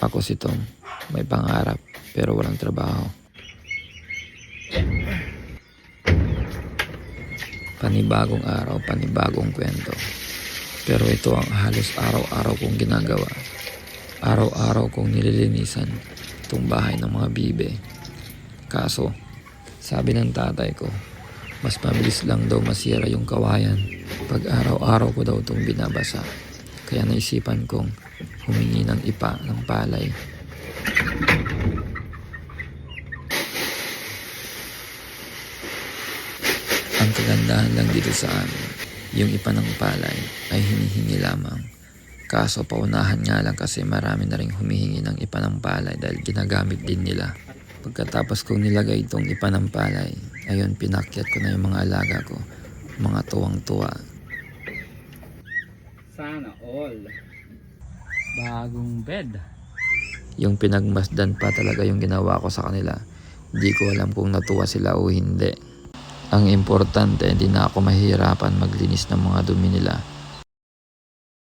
Ako si Tom, may pangarap pero walang trabaho. Panibagong araw, panibagong kwento. Pero ito ang halos araw-araw kong ginagawa. Araw-araw kong nililinisan itong bahay ng mga bibe. Kaso, sabi ng tatay ko, mas mabilis lang daw masira yung kawayan pag araw-araw ko daw itong binabasa. Kaya naisipan kong humingi ng ipa ng palay. Ang kagandahan lang dito sa amin, yung ipa ng palay ay hinihingi lamang. Kaso paunahan nga lang kasi marami na rin humihingi ng ipa ng palay dahil ginagamit din nila. Pagkatapos kong nilagay itong ipa ng palay, ayun pinakyat ko na yung mga alaga ko, mga tuwang-tuwa. Sana all. Bagong bed. Yung pinagmasdan pa talaga yung ginawa ko sa kanila. Hindi ko alam kung natuwa sila o hindi. Ang importante, hindi na ako mahihirapan maglinis ng mga dumi nila